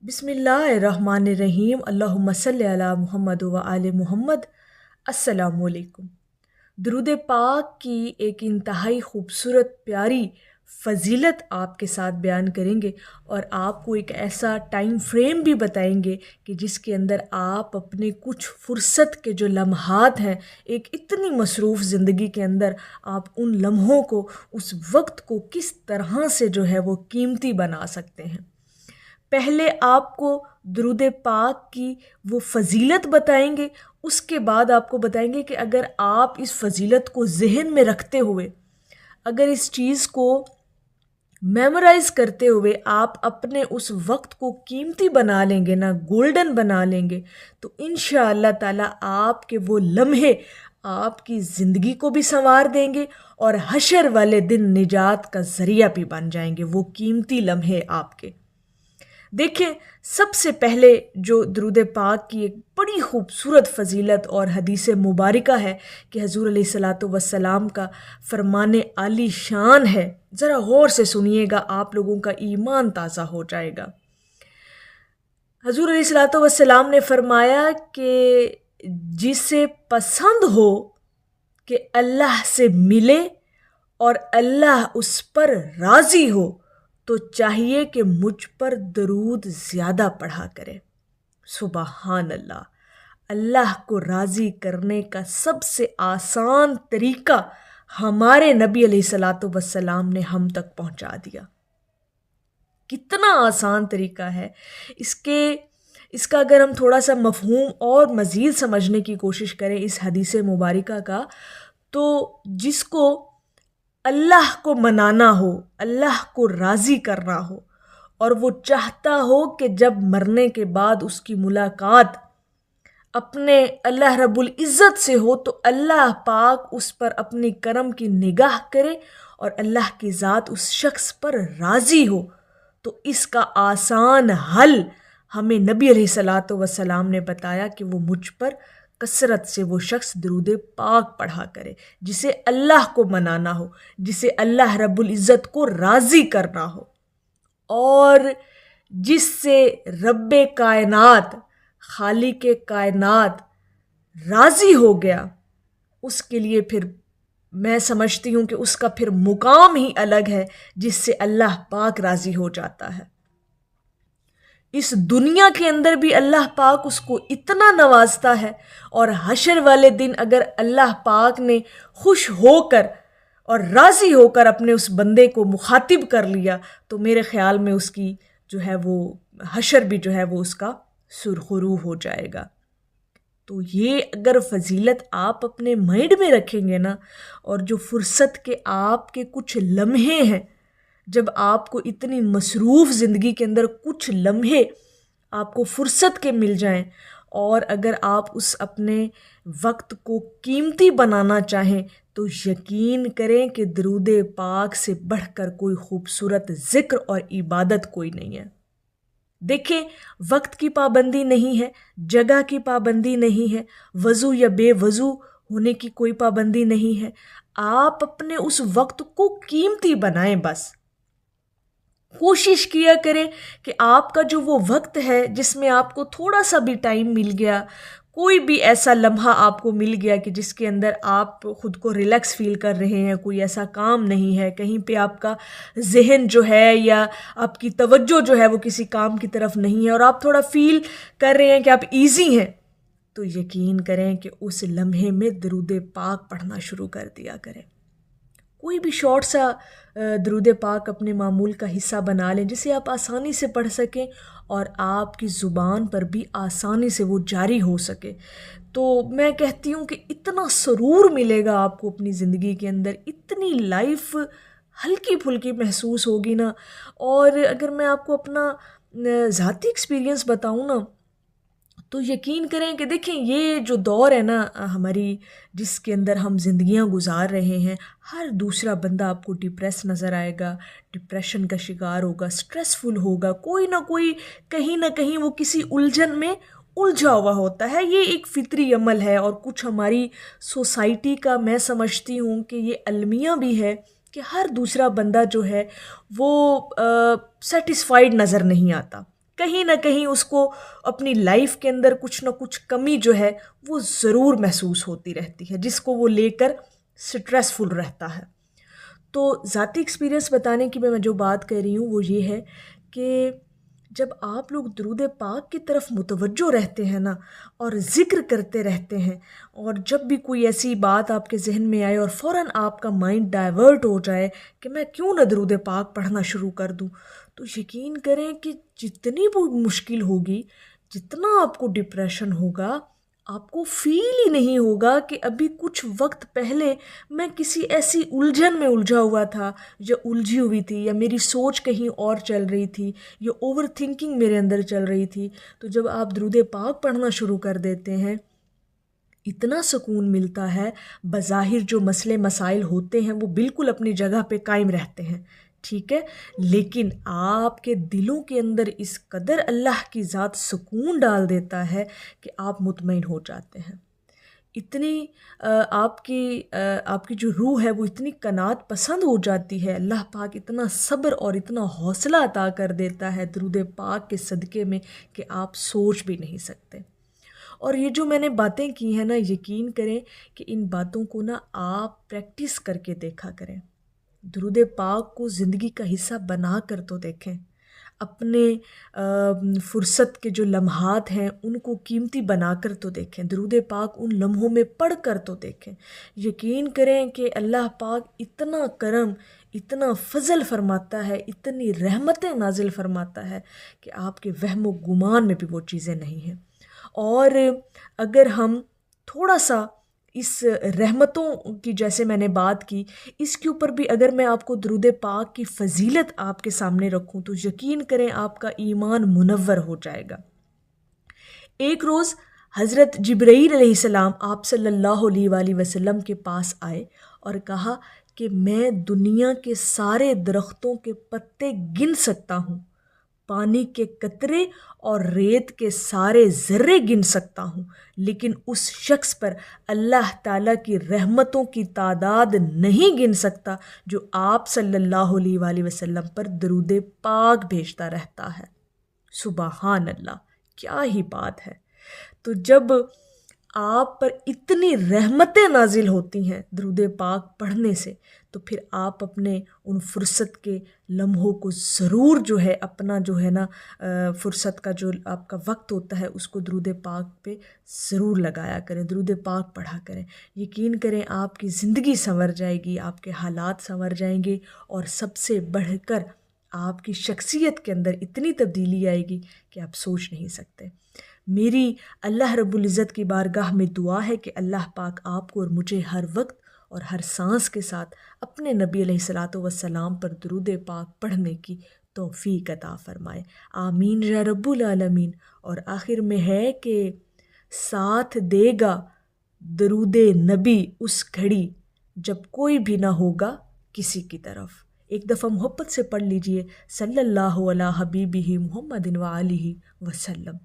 बिस्मिल्लाहिर्रहमानिर्रहीम अल्लाहुम्मा सल्लि अला मुहम्मद व आले मुहम्मद। अस्सलामु अलैकुम। दुरूद पाक की एक इंतहाई खूबसूरत प्यारी फ़जीलत आपके साथ बयान करेंगे और आपको एक ऐसा टाइम फ्रेम भी बताएंगे कि जिसके अंदर आप अपने कुछ फ़ुर्सत के जो लम्हात हैं, एक इतनी मसरूफ़ ज़िंदगी के अंदर आप उन लम्हों को, उस वक्त को किस तरह से जो है वो कीमती बना सकते हैं। पहले आपको दुरूद पाक की वो फ़जीलत बताएंगे, उसके बाद आपको बताएंगे कि अगर आप इस फ़जीलत को ज़हन में रखते हुए, अगर इस चीज़ को मेमोराइज़ करते हुए आप अपने उस वक्त को कीमती बना लेंगे ना, गोल्डन बना लेंगे, तो इंशाअल्लाह ताला आपके वो लम्हे आपकी ज़िंदगी को भी संवार देंगे और हशर वाले दिन निजात का ज़रिया भी बन जाएंगे वो कीमती लम्हे आपके। देखिए, सबसे पहले जो दुरूद पाक की एक बड़ी खूबसूरत फ़जीलत और हदीस मुबारका है कि हज़ूर अलैहिस्सलातु वस्सलाम का फ़रमान आली शान है। ज़रा गौर से सुनिएगा, आप लोगों का ईमान ताज़ा हो जाएगा। हज़ूर अलैहिस्सलातु वस्सलाम ने फ़रमाया कि जिसे पसंद हो कि अल्लाह से मिले और अल्लाह उस पर राज़ी हो, तो चाहिए कि मुझ पर दरूद ज़्यादा पढ़ा करे। सुबहान अल्लाह। अल्लाह को राज़ी करने का सबसे आसान तरीका हमारे नबी अलैहिस्सलातु वस्सलाम ने हम तक पहुंचा दिया। कितना आसान तरीका है इसका अगर हम थोड़ा सा मफहूम और मज़ीद समझने की कोशिश करें इस हदीस मुबारका का, तो जिसको अल्लाह को मनाना हो, अल्लाह को राज़ी करना हो और वो चाहता हो कि जब मरने के बाद उसकी मुलाकात अपने अल्लाह रब्बुल इज़्ज़त से हो, तो अल्लाह पाक उस पर अपनी करम की निगाह करे और अल्लाह की ज़ात उस शख्स पर राज़ी हो, तो इसका आसान हल हमें नबी अलैहिस्सलातु वस्सलाम ने बताया कि वो मुझ पर कसरत से वो शख्स दुरूद पाक पढ़ा करे, जिसे अल्लाह को मनाना हो, जिसे अल्लाह रब्बुल इज़्ज़त को राज़ी करना हो और जिससे रब्बे कायनात, खालिके कायनात राज़ी हो गया, उसके लिए फिर मैं समझती हूँ कि उसका फिर मुकाम ही अलग है जिससे अल्लाह पाक राज़ी हो जाता है। इस दुनिया के अंदर भी अल्लाह पाक उसको इतना नवाजता है और हशर वाले दिन अगर अल्लाह पाक ने खुश होकर और राज़ी होकर अपने उस बंदे को मुखातिब कर लिया, तो मेरे ख़्याल में उसकी जो है वो हशर भी जो है वो उसका सुरखरू हो जाएगा। तो ये अगर फ़जीलत आप अपने माइंड में रखेंगे ना, और जो फ़ुर्सत के आपके कुछ लम्हे हैं, जब आपको इतनी मसरूफ़ ज़िंदगी के अंदर कुछ लम्हे आपको फ़ुर्सत के मिल जाएं और अगर आप उस अपने वक्त को कीमती बनाना चाहें, तो यकीन करें कि दरूद पाक से बढ़कर कोई ख़ूबसूरत ज़िक्र और इबादत कोई नहीं है। देखें, वक्त की पाबंदी नहीं है, जगह की पाबंदी नहीं है, वज़ू या बेवज़ू होने की कोई पाबंदी नहीं है। आप अपने उस वक्त को कीमती बनाएं। बस कोशिश किया करें कि आपका जो वो वक्त है जिसमें आपको थोड़ा सा भी टाइम मिल गया, कोई भी ऐसा लम्हा आपको मिल गया कि जिसके अंदर आप ख़ुद को रिलैक्स फ़ील कर रहे हैं, कोई ऐसा काम नहीं है, कहीं पे आपका जहन जो है या आपकी तवज्जो जो है वो किसी काम की तरफ नहीं है और आप थोड़ा फ़ील कर रहे हैं कि आप इजी हैं, तो यकीन करें कि उस लम्हे में दरूद पाक पढ़ना शुरू कर दिया करें। कोई भी शॉर्ट सा दरूद पाक अपने मामूल का हिस्सा बना लें जिसे आप आसानी से पढ़ सकें और आपकी ज़ुबान पर भी आसानी से वो जारी हो सके। तो मैं कहती हूँ कि इतना सरूर मिलेगा आपको अपनी ज़िंदगी के अंदर, इतनी लाइफ हल्की फुल्की महसूस होगी ना। और अगर मैं आपको अपना ज़ाती एक्सपीरियंस बताऊँ ना, तो यकीन करें कि देखें, ये जो दौर है ना हमारी, जिसके अंदर हम जिंदगियां गुजार रहे हैं, हर दूसरा बंदा आपको डिप्रेस नज़र आएगा, डिप्रेशन का शिकार होगा, स्ट्रेसफुल होगा, कोई ना कोई कहीं ना कहीं वो किसी उलझन में उलझा हुआ होता है। ये एक फितरी अमल है और कुछ हमारी सोसाइटी का मैं समझती हूँ कि ये अलमिया भी है कि हर दूसरा बंदा जो है वो सेटिस्फाइड नज़र नहीं आता। کہیں نہ کہیں اس کو اپنی لائف کے اندر کچھ نہ کچھ کمی جو ہے وہ ضرور محسوس ہوتی رہتی ہے، جس کو وہ لے کر سٹریسفل رہتا ہے۔ تو ذاتی ایکسپیرینس بتانے کی میں جو بات کر رہی ہوں وہ یہ ہے کہ جب آپ لوگ درود پاک کی طرف متوجہ رہتے ہیں نا، اور ذکر کرتے رہتے ہیں، اور جب بھی کوئی ایسی بات آپ کے ذہن میں آئے اور فوراً آپ کا مائنڈ ڈائیورٹ ہو جائے کہ میں کیوں نہ درود پاک پڑھنا شروع کر دوں، تو یقین کریں کہ جتنی وہ مشکل ہوگی، جتنا آپ کو ڈپریشن ہوگا، آپ کو فیل ہی نہیں ہوگا کہ ابھی کچھ وقت پہلے میں کسی ایسی الجھن میں الجھا ہوا تھا، یا الجھی ہوئی تھی، یا میری سوچ کہیں اور چل رہی تھی، یا اوور تھنکنگ میرے اندر چل رہی تھی۔ تو جب آپ درود پاک پڑھنا شروع کر دیتے ہیں، اتنا سکون ملتا ہے، بظاہر جو مسئلے مسائل ہوتے ہیں وہ بالکل اپنی جگہ پہ قائم رہتے ہیں، ٹھیک ہے، لیکن آپ کے دلوں کے اندر اس قدر اللہ کی ذات سکون ڈال دیتا ہے کہ آپ مطمئن ہو جاتے ہیں۔ اتنی آپ کی جو روح ہے وہ اتنی قناعت پسند ہو جاتی ہے، اللہ پاک اتنا صبر اور اتنا حوصلہ عطا کر دیتا ہے درود پاک کے صدقے میں کہ آپ سوچ بھی نہیں سکتے۔ اور یہ جو میں نے باتیں کی ہیں نا، یقین کریں کہ ان باتوں کو نا آپ پریکٹس کر کے دیکھا کریں، درود پاک کو زندگی کا حصہ بنا کر تو دیکھیں، اپنے فرصت کے جو لمحات ہیں ان کو قیمتی بنا کر تو دیکھیں، درود پاک ان لمحوں میں پڑھ کر تو دیکھیں۔ یقین کریں کہ اللہ پاک اتنا کرم، اتنا فضل فرماتا ہے، اتنی رحمتیں نازل فرماتا ہے کہ آپ کے وہم و گمان میں بھی وہ چیزیں نہیں ہیں۔ اور اگر ہم تھوڑا سا اس رحمتوں کی، جیسے میں نے بات کی، اس کے اوپر بھی اگر میں آپ کو درود پاک کی فضیلت آپ کے سامنے رکھوں تو یقین کریں آپ کا ایمان منور ہو جائے گا۔ ایک روز حضرت جبرائیل علیہ السلام آپ صلی اللہ علیہ وآلہ وسلم کے پاس آئے اور کہا کہ میں دنیا کے سارے درختوں کے پتے گن سکتا ہوں، پانی کے قطرے اور ریت کے سارے ذرے گن سکتا ہوں، لیکن اس شخص پر اللہ تعالیٰ کی رحمتوں کی تعداد نہیں گن سکتا جو آپ صلی اللہ علیہ وآلہ وسلم پر درود پاک بھیجتا رہتا ہے۔ سبحان اللہ، کیا ہی بات ہے۔ تو جب آپ پر اتنی رحمتیں نازل ہوتی ہیں درود پاک پڑھنے سے، تو پھر آپ اپنے ان فرصت کے لمحوں کو ضرور جو ہے اپنا جو ہے نا فرصت کا جو آپ کا وقت ہوتا ہے اس کو درود پاک پہ ضرور لگایا کریں، درود پاک پڑھا کریں۔ یقین کریں آپ کی زندگی سنور جائے گی، آپ کے حالات سنور جائیں گے، اور سب سے بڑھ کر آپ کی شخصیت کے اندر اتنی تبدیلی آئے گی کہ آپ سوچ نہیں سکتے۔ میری اللہ رب العزت کی بارگاہ میں دعا ہے کہ اللہ پاک آپ کو اور مجھے ہر وقت اور ہر سانس کے ساتھ اپنے نبی علیہ الصلاۃ والسلام پر درود پاک پڑھنے کی توفیق عطا فرمائے، آمین یا رب العالمین۔ اور آخر میں ہے کہ ساتھ دے گا درود نبی اس گھڑی جب کوئی بھی نہ ہوگا کسی کی طرف۔ ایک دفعہ محبت سے پڑھ لیجئے، صلی اللہ علیہ حبیبہ محمد وآلہ وسلم۔